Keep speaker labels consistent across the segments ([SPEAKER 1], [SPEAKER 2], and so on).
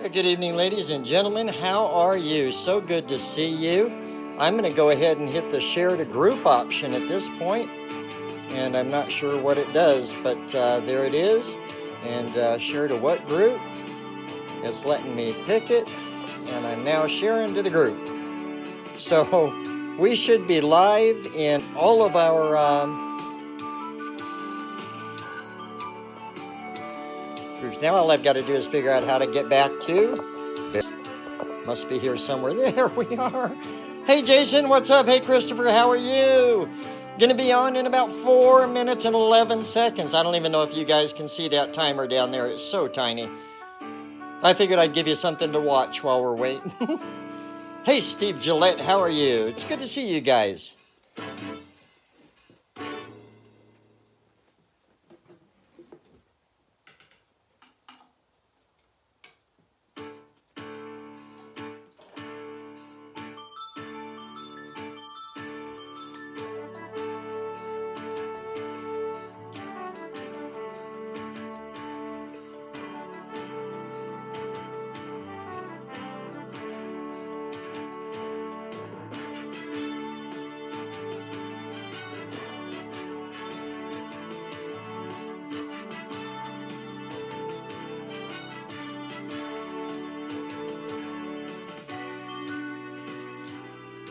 [SPEAKER 1] Good evening, ladies and gentlemen. How are you? So good to see you. I'm going to go ahead and hit the share to group option at this point, and I'm not sure what it does, but there it is. And share to what group? It's letting me pick it, and I'm now sharing to the group. So we should be live in all of our groups. Now all I've got to do is figure out how to get back to. Must be here somewhere. There we are. Hey, Jason, what's up? Hey, Christopher, how are you? Going to be on in about 4 minutes and 11 seconds. I don't even know if you guys can see that timer down there. It's so tiny. I figured I'd give you something to watch while we're waiting. Hey, Steve Gillette, how are you? It's good to see you guys.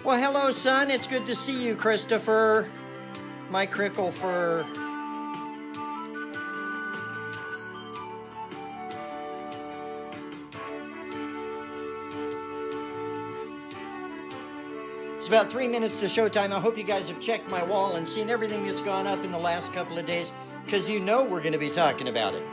[SPEAKER 1] Well, hello, son. It's good to see you, Christopher. My crickle fur. It's about 3 minutes to showtime. I hope you guys have checked my wall and seen everything that's gone up in the last couple of days, because you know we're going to be talking about it.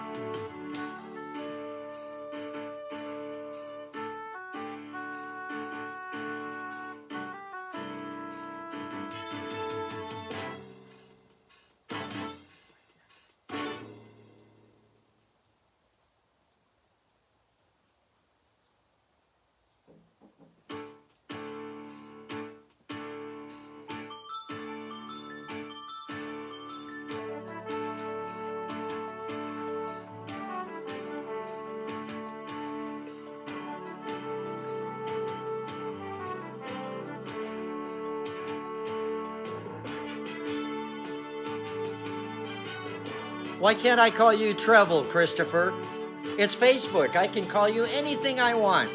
[SPEAKER 1] Why can't I call you Trevel, Christopher? It's Facebook. I can call you anything I want.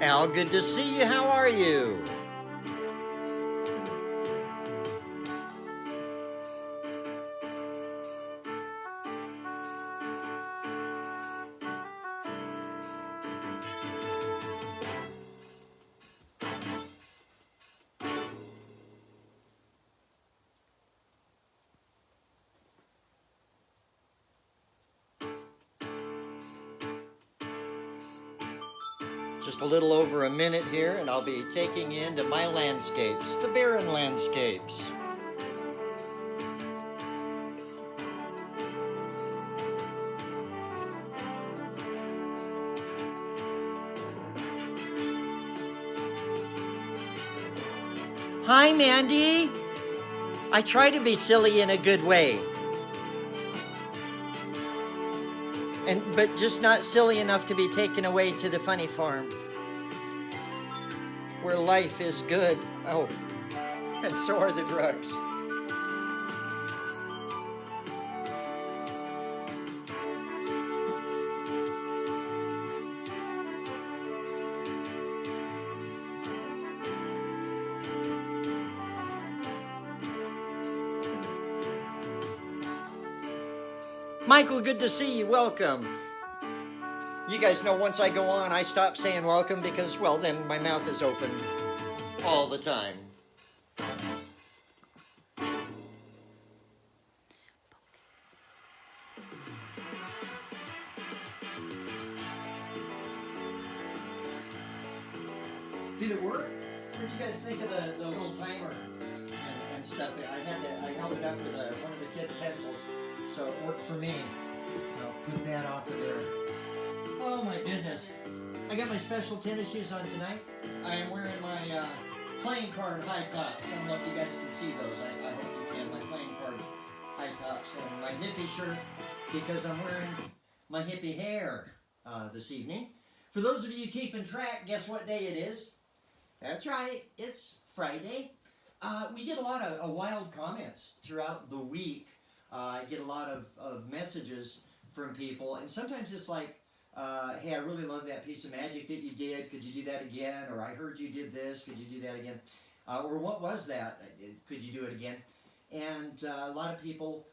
[SPEAKER 1] Al, good to see you. How are you? Just a little over a minute here, and I'll be taking you into my landscapes, the Barron landscapes. Hi, Mandy. I try to be silly in a good way. But just not silly enough to be taken away to the funny farm, where life is good. Oh, and so are the drugs. Michael, good to see you. Welcome. You guys know once I go on, I stop saying welcome because, well, then my mouth is open all the time. Did it work? What did you guys think of the little timer and stuff? I So it worked for me. I'll put that off of there. Oh my goodness. I got my special tennis shoes on tonight. I am wearing my playing card high tops. I don't know if you guys can see those. I hope you can. My playing card high tops and my hippie shirt because I'm wearing my hippie hair this evening. For those of you keeping track, guess what day it is? That's right, it's Friday. We get a lot of wild comments throughout the week. I get a lot of messages from people, and sometimes it's like, hey, I really love that piece of magic that you did. Could you do that again? Or I heard you did this. Could you do that again? Or what was that? Could you do it again? And a lot of people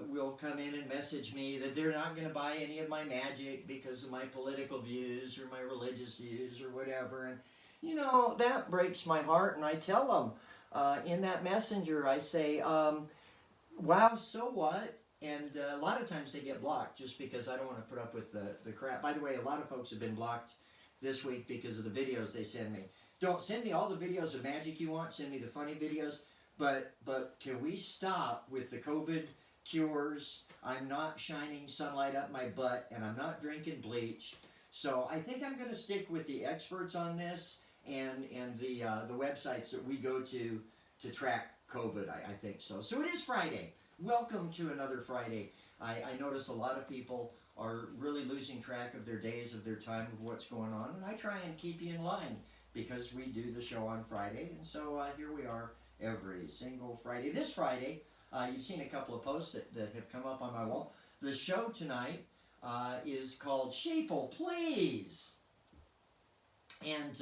[SPEAKER 1] will come in and message me that they're not going to buy any of my magic because of my political views or my religious views or whatever. And, you know, that breaks my heart. And I tell them in that messenger, I say, wow, so what? And a lot of times they get blocked just because I don't want to put up with the crap. By the way, a lot of folks have been blocked this week because of the videos they send me. Don't send me all the videos of magic you want. Send me the funny videos. But can we stop with the COVID cures? I'm not shining sunlight up my butt, and I'm not drinking bleach. So I think I'm going to stick with the experts on this and the websites that we go to track COVID. I think so. So it is Friday. Welcome to another Friday. I notice a lot of people are really losing track of their days, of their time, of what's going on, and I try and keep you in line because we do the show on Friday, and so here we are every single Friday. This Friday, you've seen a couple of posts that have come up on my wall. The show tonight is called Sheeple, Please, and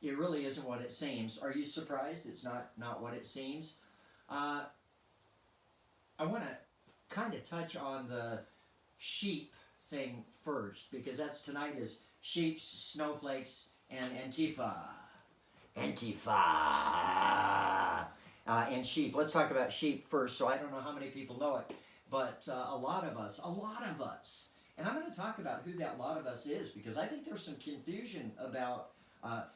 [SPEAKER 1] it really isn't what it seems. Are you surprised it's not what it seems? I want to kind of touch on the sheep thing first, because that's tonight is sheeps, snowflakes, and Antifa. Antifa. And sheep. Let's talk about sheep first. So I don't know how many people know it, but a lot of us, and I'm going to talk about who that lot of us is, because I think there's some confusion about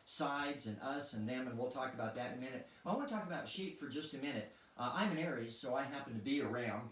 [SPEAKER 1] sides and us and them, and we'll talk about that in a minute. I want to talk about sheep for just a minute. I'm an Aries, so I happen to be around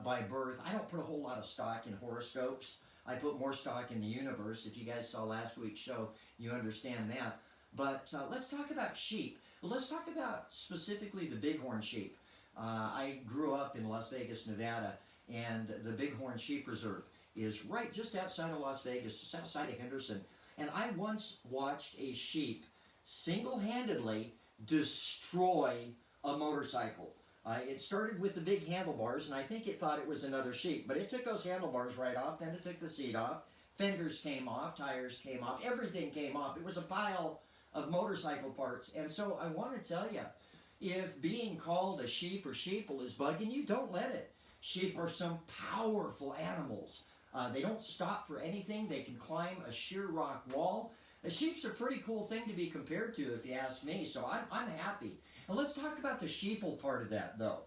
[SPEAKER 1] by birth. I don't put a whole lot of stock in horoscopes. I put more stock in the universe. If you guys saw last week's show, you understand that. But let's talk about sheep. Let's talk about specifically the bighorn sheep. I grew up in Las Vegas, Nevada, and the Bighorn Sheep Reserve is right just outside of Las Vegas, just outside of Henderson. And I once watched a sheep single-handedly destroy a motorcycle. It started with the big handlebars, and I think it thought it was another sheep, but it took those handlebars right off, then it took the seat off, fenders came off, tires came off, everything came off. It was a pile of motorcycle parts. And so I want to tell you, if being called a sheep or sheeple is bugging you, don't let it. Sheep are some powerful animals. They don't stop for anything. They can climb a sheer rock wall. A sheep's a pretty cool thing to be compared to, if you ask me, so I'm happy. And let's talk about the sheeple part of that, though.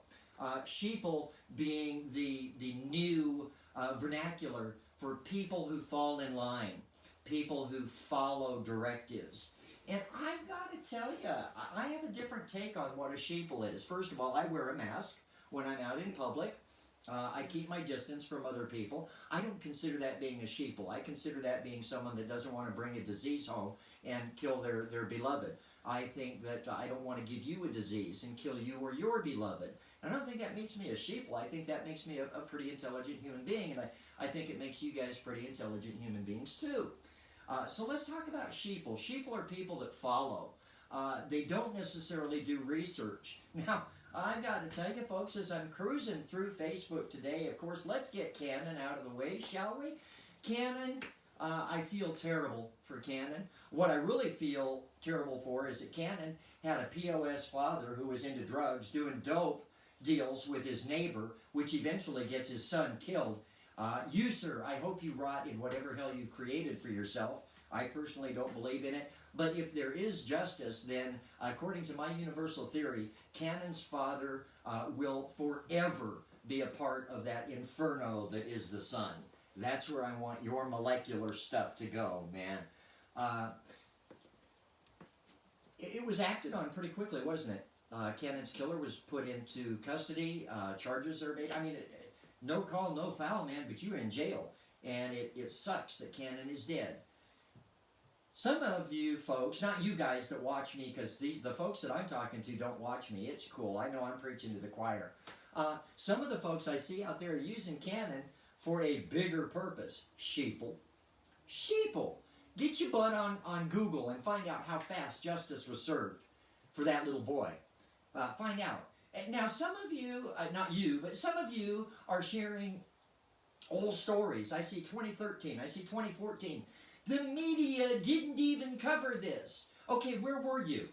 [SPEAKER 1] Sheeple being the new vernacular for people who fall in line, people who follow directives. And I've got to tell you, I have a different take on what a sheeple is. First of all, I wear a mask when I'm out in public. I keep my distance from other people. I don't consider that being a sheeple. I consider that being someone that doesn't want to bring a disease home and kill their beloved. I think that I don't want to give you a disease and kill you or your beloved. And I don't think that makes me a sheeple. I think that makes me a pretty intelligent human being, and I think it makes you guys pretty intelligent human beings too. So let's talk about sheeple. Sheeple are people that follow. They don't necessarily do research. Now, I've got to tell you, folks, as I'm cruising through Facebook today, of course, let's get Cannon out of the way, shall we? Cannon, I feel terrible for Cannon. What I really feel terrible for is that Cannon had a POS father who was into drugs, doing dope deals with his neighbor, which eventually gets his son killed. You, sir, I hope you rot in whatever hell you've created for yourself. I personally don't believe in it. But if there is justice, then according to my universal theory, Cannon's father will forever be a part of that inferno that is the sun. That's where I want your molecular stuff to go, man. It was acted on pretty quickly, wasn't it? Cannon's killer was put into custody. Charges are made. I mean, no call, no foul, man, but you're in jail. And it sucks that Cannon is dead. Some of you folks, not you guys that watch me, because the folks that I'm talking to don't watch me. It's cool. I know I'm preaching to the choir. Some of the folks I see out there are using Cannon for a bigger purpose. Sheeple. Sheeple. Get your butt on Google and find out how fast justice was served for that little boy. Find out. Now, some of you, not you, but some of you are sharing old stories. I see 2013. I see 2014. The media didn't even cover this. Okay, where were you?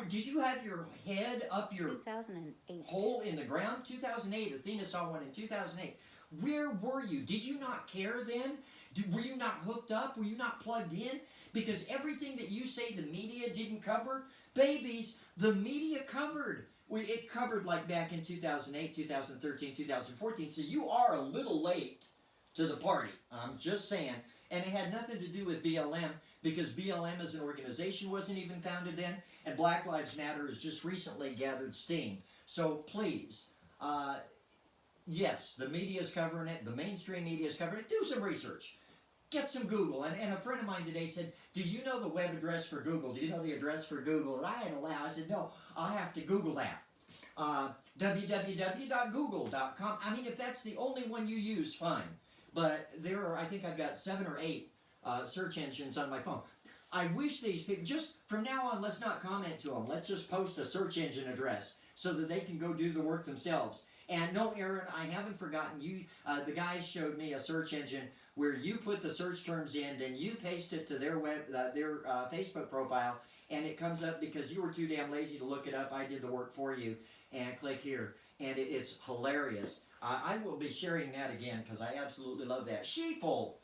[SPEAKER 1] Did you have your head up your
[SPEAKER 2] 2008
[SPEAKER 1] hole in the ground? 2008. Athena saw one in 2008. Where were you? Did you not care then? Were you not hooked up? Were you not plugged in? Because everything that you say the media didn't cover, babies, the media covered. It covered like back in 2008, 2013, 2014. So you are a little late to the party. I'm just saying. And it had nothing to do with BLM, because BLM as an organization wasn't even founded then, and Black Lives Matter has just recently gathered steam. So please, yes, the media is covering it, the mainstream media is covering it. Do some research. Get some Google. And a friend of mine today said, do you know the web address for Google? Do you know the address for Google? And I had to laugh. I said, no, I'll have to Google that. www.google.com. I mean, if that's the only one you use, fine. But there are, I think I've got 7 or 8 search engines on my phone. I wish these people, just from now on, let's not comment to them. Let's just post a search engine address so that they can go do the work themselves. And no, Aaron, I haven't forgotten you. The guys showed me a search engine where you put the search terms in, then you paste it to their Facebook profile, and it comes up because you were too damn lazy to look it up. I did the work for you, and click here, and it's hilarious. I will be sharing that again because I absolutely love that. Sheeple.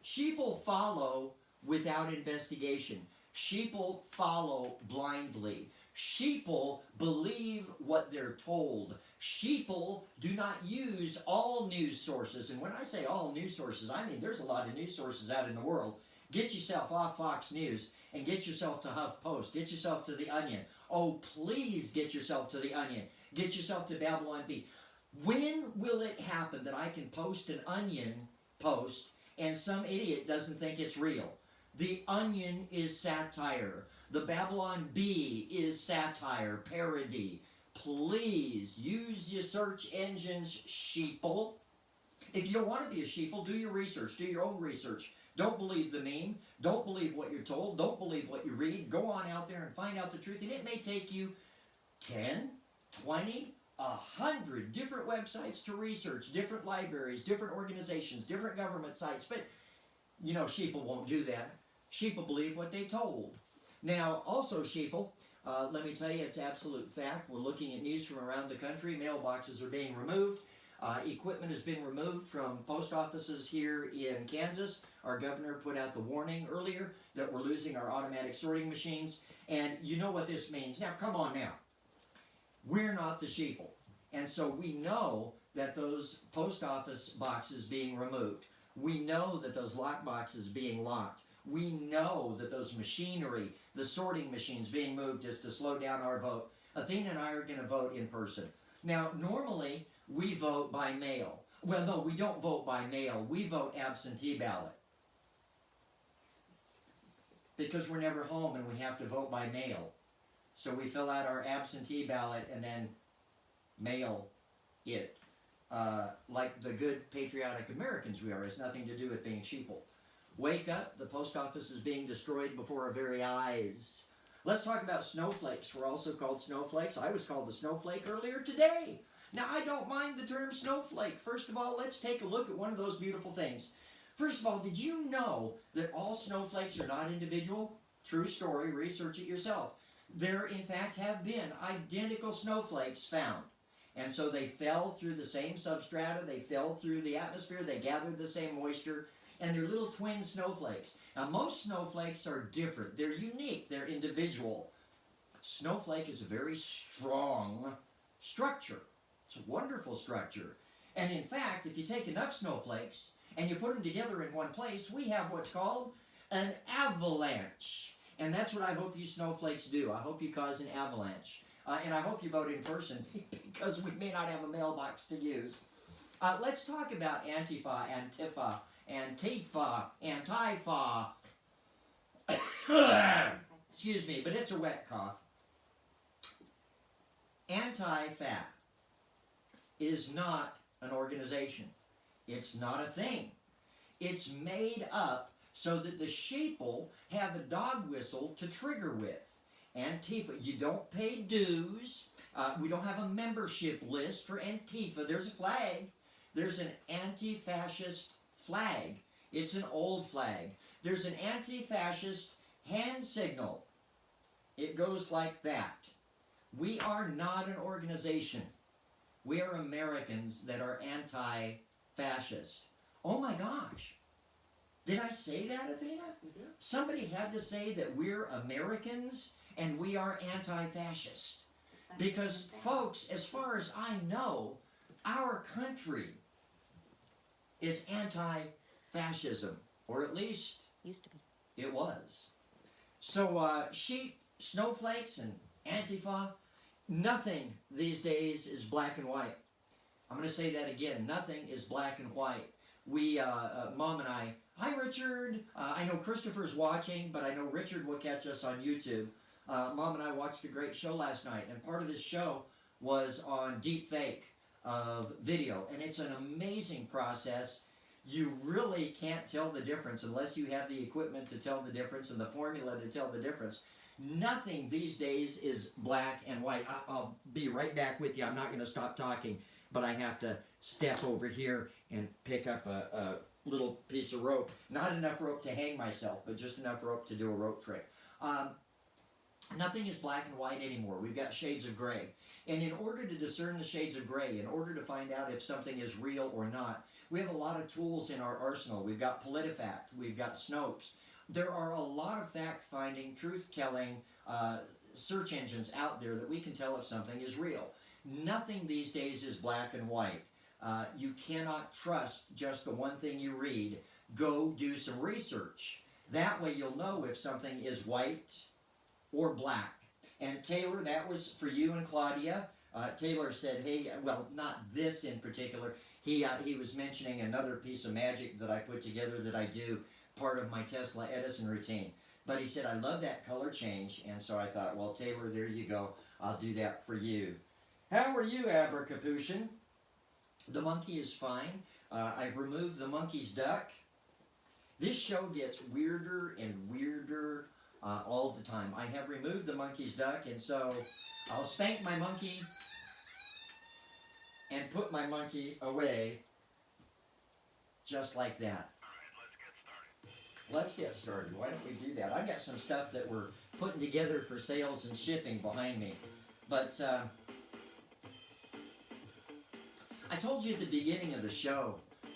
[SPEAKER 1] Sheeple follow without investigation. Sheeple follow blindly. Sheeple believe what they're told. Sheeple do not use all news sources. And when I say all news sources, I mean there's a lot of news sources out in the world. Get yourself off Fox News and get yourself to HuffPost. Get yourself to The Onion. Oh, please get yourself to The Onion. Get yourself to Babylon Bee. When will it happen that I can post an Onion post and some idiot doesn't think it's real? The Onion is satire. The Babylon Bee is satire, parody. Please use your search engines, sheeple. If you don't want to be a sheeple, do your research. Do your own research. Don't believe the meme. Don't believe what you're told. Don't believe what you read. Go on out there and find out the truth. And it may take you 10, 20, 100 different websites to research, different libraries, different organizations, different government sites. But, you know, sheeple won't do that. Sheeple believe what they told. Now, also, sheeple, let me tell you, it's absolute fact. We're looking at news from around the country. Mailboxes are being removed. Equipment has been removed from post offices here in Kansas. Our governor put out the warning earlier that we're losing our automatic sorting machines. And you know what this means. Now, come on now. We're not the sheeple. And so we know that those post office boxes being removed. We know that those lock boxes being locked. We know that those machinery, the sorting machines being moved is to slow down our vote. Athena and I are going to vote in person. Now, normally, we vote by mail. Well, no, we don't vote by mail. We vote absentee ballot. Because we're never home and we have to vote by mail. So we fill out our absentee ballot and then mail it. Like the good patriotic Americans we are. It's nothing to do with being sheeple. Wake up, the post office is being destroyed before our very eyes. Let's talk about snowflakes. We're also called snowflakes. I was called a snowflake earlier today. Now, I don't mind the term snowflake. First of all, let's take a look at one of those beautiful things. First of all, did you know that all snowflakes are not individual? True story, research it yourself. There, in fact, have been identical snowflakes found. And so they fell through the same substrata, they fell through the atmosphere, they gathered the same moisture, and they're little twin snowflakes. Now, most snowflakes are different. They're unique. They're individual. Snowflake is a very strong structure. It's a wonderful structure. And in fact, if you take enough snowflakes and you put them together in one place, we have what's called an avalanche. And that's what I hope you snowflakes do. I hope you cause an avalanche. And I hope you vote in person because we may not have a mailbox to use. Let's talk about Antifa, Antifa, Antifa, Antifa. Excuse me, but it's a wet cough. Anti-Fa is not an organization. It's not a thing. It's made up so that the sheeple have a dog whistle to trigger with. Antifa, you don't pay dues. We don't have a membership list for Antifa. There's a flag. There's an anti-fascist flag. It's an old flag. There's an anti-fascist hand signal. It goes like that. We are not an organization. We are Americans that are anti-fascist. Oh my gosh. Did I say that, Athena? Somebody had to say that we're Americans and we are anti-fascist. Because, folks, as far as I know, our country is anti-fascism. Or at least
[SPEAKER 2] used to be.
[SPEAKER 1] It was. So, sheep, snowflakes, and Antifa, nothing these days is black and white. I'm going to say that again. Nothing is black and white. We, Mom and I, hi Richard. I know Christopher's watching, but I know Richard will catch us on YouTube. Mom and I watched a great show last night, and part of this show was on deep fake of video, and it's an amazing process. You really can't tell the difference unless you have the equipment to tell the difference and the formula to tell the difference. Nothing these days is black and white. I'll be right back with you. I'm not going to stop talking, but I have to step over here and pick up a little piece of rope. Not enough rope to hang myself, but just enough rope to do a rope trick. Nothing is black and white anymore. We've got shades of gray. And in order to discern the shades of gray, in order to find out if something is real or not, we have a lot of tools in our arsenal. We've got PolitiFact. We've got Snopes. There are a lot of fact-finding, truth-telling search engines out there that we can tell if something is real. Nothing these days is black and white. You cannot trust just the one thing you read. Go do some research. That way you'll know if something is white or black. And Taylor, that was for you and Claudia. Taylor said, hey, well, not this in particular. He was mentioning another piece of magic that I put together that I do, part of my Tesla Edison routine. But he said, I love that color change. And so I thought, well, Taylor, there you go. I'll do that for you. How are you, Abercapuchin? The monkey is fine. I've removed the monkey's duck. This show gets weirder and weirder all the time. I have removed the monkey's duck, and so I'll spank my monkey and put my monkey away just like that.
[SPEAKER 3] All right,
[SPEAKER 1] Let's get started. Why don't we do that? I got some stuff that we're putting together for sales and shipping behind me. But I told you at the beginning of the show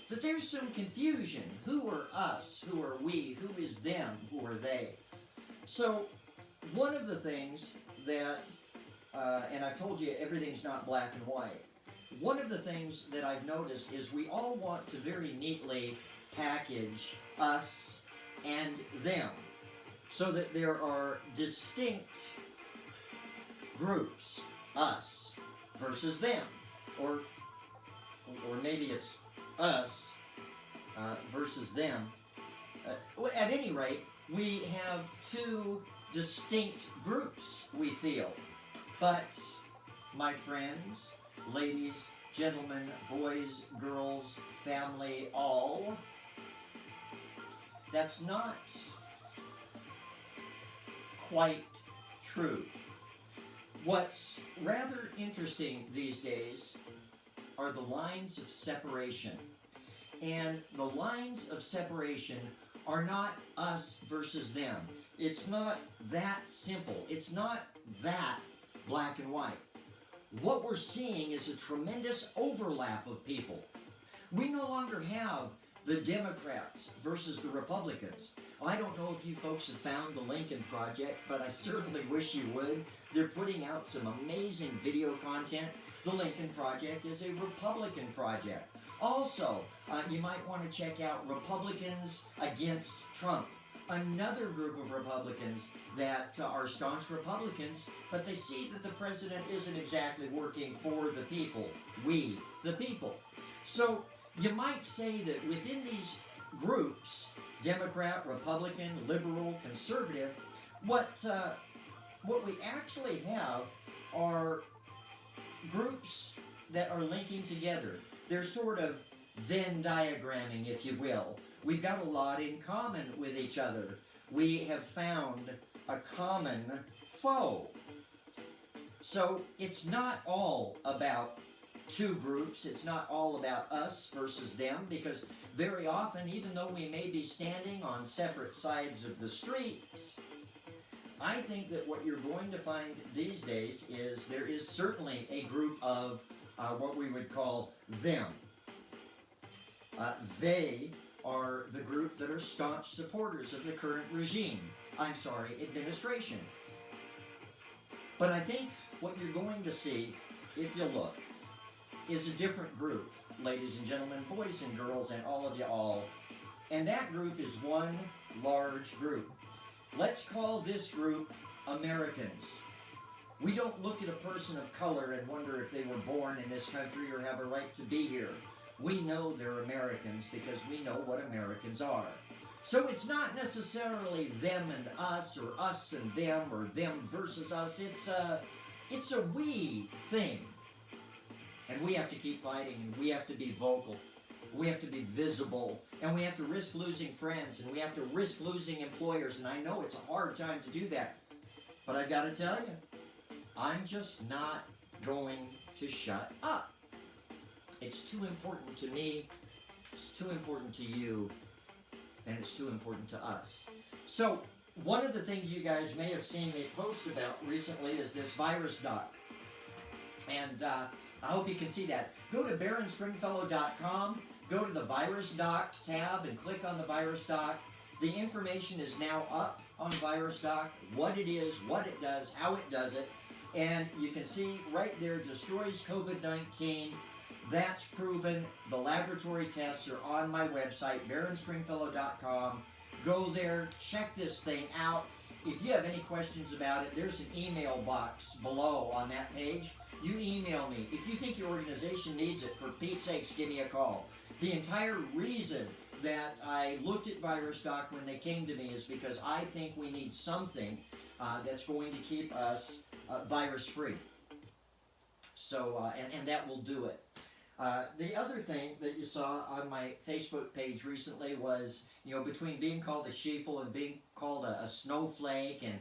[SPEAKER 1] that there's some confusion. Who are us? Who are we? Who is them? Who are they? So one of the things that, and I've told you everything's not black and white. One of the things that I've noticed is we all want to very neatly package us and them so that there are distinct groups, us versus them, or maybe it's us versus them. At any rate, we have two distinct groups, we feel. But, my friends, ladies, gentlemen, boys, girls, family, all, that's not quite true. What's rather interesting these days are the lines of separation. And the lines of separation are not us versus them. It's not that simple. It's not that black and white. What we're seeing is a tremendous overlap of people. We no longer have the Democrats versus the Republicans. I don't know if you folks have found the Lincoln Project, but I certainly wish you would. They're putting out some amazing video content. The Lincoln Project is a Republican project. Also, you might want to check out Republicans Against Trump. Another group of Republicans that are staunch Republicans, but they see that the president isn't exactly working for the people. We, the people. So you might say that within these groups, Democrat, Republican, liberal, conservative, what we actually have are groups that are linking together. They're sort of Venn diagramming, if you will. We've got a lot in common with each other. We have found a common foe. So it's not all about two groups. It's not all about us versus them, because very often, even though we may be standing on separate sides of the street, I think that what you're going to find these days is there is certainly a group of what we would call them. They are the group that are staunch supporters of the current administration. But I think what you're going to see, if you look, is a different group, ladies and gentlemen, boys and girls, and all of you all. And that group is one large group. Let's call this group Americans. We don't look at a person of color and wonder if they were born in this country or have a right to be here. We know they're Americans because we know what Americans are. So it's not necessarily them and us, or us and them, or them versus us. It's a we thing. And we have to keep fighting, and we have to be vocal. We have to be visible, and we have to risk losing friends, and we have to risk losing employers. And I know it's a hard time to do that. But I've got to tell you, I'm just not going to shut up. It's too important to me, it's too important to you, and it's too important to us. So, one of the things you guys may have seen me post about recently is this virus doc. And I hope you can see that. Go to BarronStringfellow.com, go to the virus doc tab, and click on the virus doc. The information is now up on virus doc, what it is, what it does, how it does it. And you can see right there, destroys COVID-19. That's proven. The laboratory tests are on my website, BarronStringfellow.com. Go there, check this thing out. If you have any questions about it, there's an email box below on that page. You email me. If you think your organization needs it, for Pete's sakes, give me a call. The entire reason that I looked at VirusDoc when they came to me is because I think we need something that's going to keep us virus-free. So, and that will do it. The other thing that you saw on my Facebook page recently was, you know, between being called a sheeple and being called a snowflake and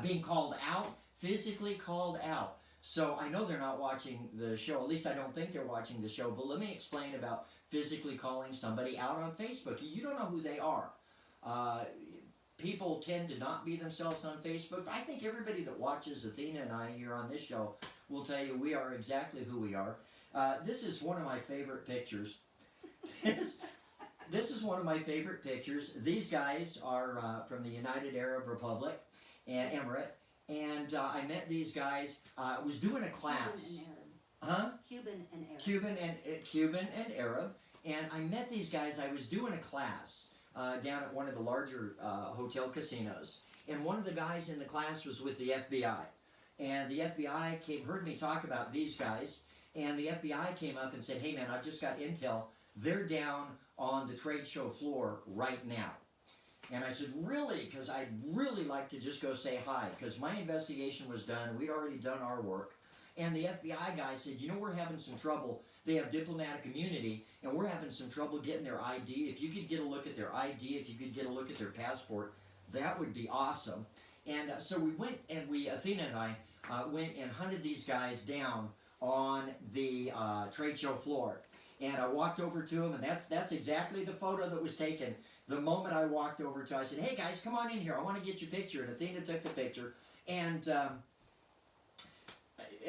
[SPEAKER 1] being called out, physically called out. So I know they're not watching the show, at least I don't think they're watching the show, but let me explain about physically calling somebody out on Facebook. You don't know who they are. People tend to not be themselves on Facebook. I think everybody that watches Athena and I here on this show will tell you we are exactly who we are. This is one of my favorite pictures. This is one of my favorite pictures. These guys are from the United Arab Republic, Emirate, and I met these guys. I was doing a class.
[SPEAKER 2] Cuban and Arab.
[SPEAKER 1] Cuban and Arab. And I met these guys. I was doing a class down at one of the larger hotel casinos. And one of the guys in the class was with the FBI. And the FBI heard me talk about these guys. And the FBI came up and said, hey man, I've just got intel. They're down on the trade show floor right now. And I said, really? Because I'd really like to just go say hi. Because my investigation was done. We'd already done our work. And the FBI guy said, you know, we're having some trouble. They have diplomatic immunity, and we're having some trouble getting their ID. If you could get a look at their ID, if you could get a look at their passport, that would be awesome. And so we went, and Athena and I went and hunted these guys down on the trade show floor. And I walked over to them, and that's exactly the photo that was taken. The moment I walked over to, I said, hey guys, come on in here. I want to get your picture. And Athena took the picture. And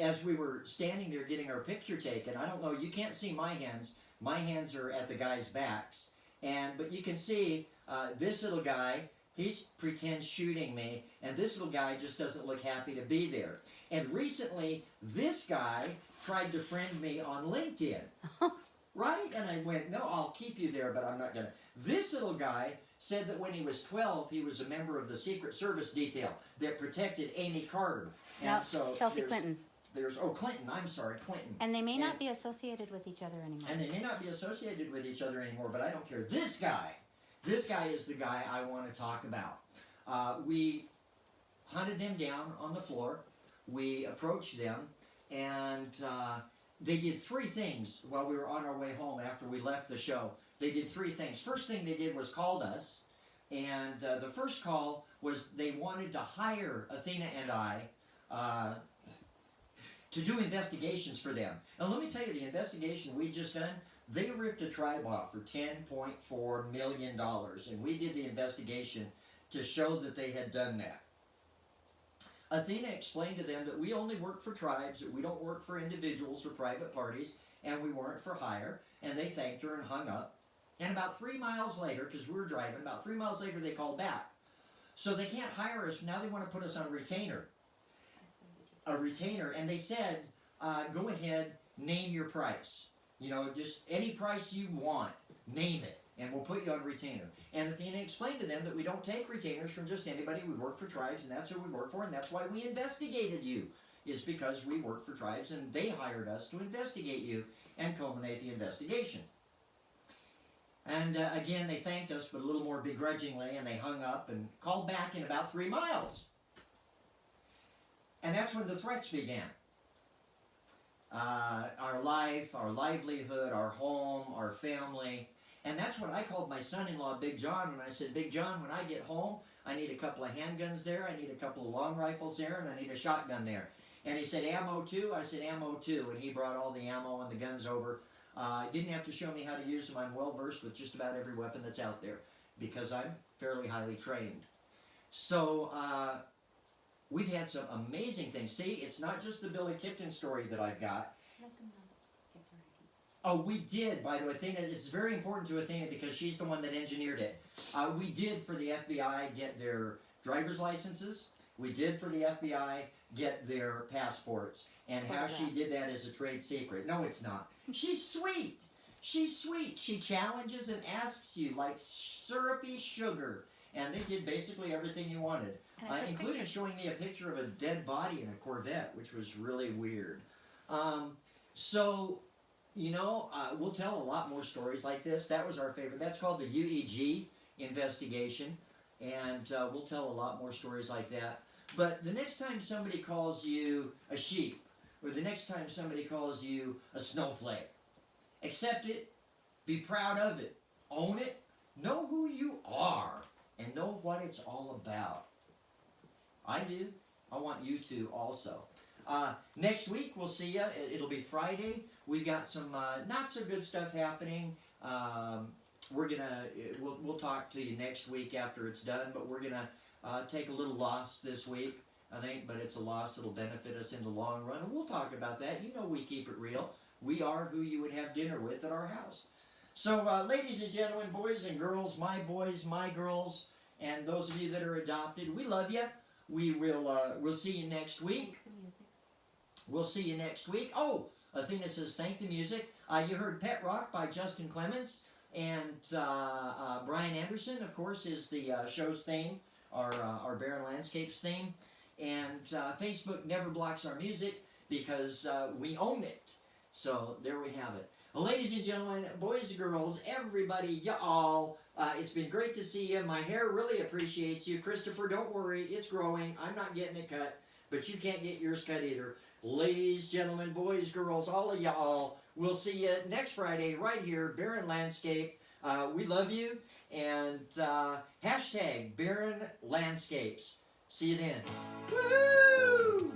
[SPEAKER 1] as we were standing there getting our picture taken, I don't know, you can't see my hands. My hands are at the guys' backs. But you can see this little guy, he pretends shooting me, and this little guy just doesn't look happy to be there. And recently, this guy tried to friend me on LinkedIn. Right? And I went, no, I'll keep you there, but I'm not going to. This little guy said that when he was 12, he was a member of the Secret Service detail that protected Amy Carter. And
[SPEAKER 2] so Chelsea Clinton.
[SPEAKER 1] Clinton. I'm sorry, Clinton.
[SPEAKER 3] And they may not be associated with each other anymore.
[SPEAKER 1] And they may not be associated with each other anymore, but I don't care. This guy is the guy I want to talk about. We hunted them down on the floor. We approached them, and they did three things while we were on our way home after we left the show. They did three things. First thing they did was called us, and the first call was they wanted to hire Athena and I to do investigations for them. And let me tell you, the investigation we just done, they ripped a tribe off for $10.4 million, and we did the investigation to show that they had done that. Athena explained to them that we only work for tribes, that we don't work for individuals or private parties, and we weren't for hire, and they thanked her and hung up. And about 3 miles later, because we were driving, about 3 miles later they called back. So they can't hire us, now they want to put us on a retainer, and they said, go ahead, name your price. You know, just any price you want, name it, and we'll put you on retainer. And Athena explained to them that we don't take retainers from just anybody. We work for tribes, and that's who we work for, and that's why we investigated you, is because we work for tribes, and they hired us to investigate you and culminate the investigation. And again, they thanked us, but a little more begrudgingly, and they hung up and called back in about 3 miles. And that's when the threats began. Our life, our livelihood, our home, our family. And that's what I called my son-in-law, Big John, when I said, Big John, when I get home, I need a couple of handguns there, I need a couple of long rifles there, and I need a shotgun there. And he said, ammo too? I said, ammo too. And he brought all the ammo and the guns over. Didn't have to show me how to use them. I'm well-versed with just about every weapon that's out there because I'm fairly highly trained. So we've had some amazing things. See, it's not just the Billy Tipton story that I've got. Oh, we did, by the way, Athena. It's very important to Athena because she's the one that engineered it. We did for the FBI get their driver's licenses. We did for the FBI get their passports. And how she did that is a trade secret. No, it's not. She's sweet. She's sweet. She challenges and asks you like syrupy sugar. And they did basically everything you wanted. Including showing me a picture of a dead body in a Corvette, which was really weird. You know, we'll tell a lot more stories like this. That was our favorite. That's called the UEG investigation. And we'll tell a lot more stories like that. But the next time somebody calls you a sheep, or the next time somebody calls you a snowflake, accept it, be proud of it, own it, know who you are, and know what it's all about. I do. I want you to also. Next week, we'll see you. It'll be Friday. We've got some not so good stuff happening. We'll talk to you next week after it's done, but we're gonna take a little loss this week, I think, but it's a loss that'll benefit us in the long run, and we'll talk about that. You know we keep it real. We are who you would have dinner with at our house. So, ladies and gentlemen, boys and girls, my girls, and those of you that are adopted, we love you. We'll see you next week. We'll see you next week. Oh, Athena says, thank the music. You heard Pet Rock by Justin Clements, and Brian Anderson, of course, is the show's theme, our Barron Landscapes theme. And Facebook never blocks our music because we own it. So there we have it. Well, ladies and gentlemen, boys and girls, everybody, y'all, it's been great to see you. My hair really appreciates you. Christopher, don't worry, it's growing. I'm not getting it cut, but you can't get yours cut either. Ladies, gentlemen, boys, girls, all of y'all, we'll see you next Friday right here, Barron Landscape. We love you, and hashtag Barron Landscapes. See you then. Woo!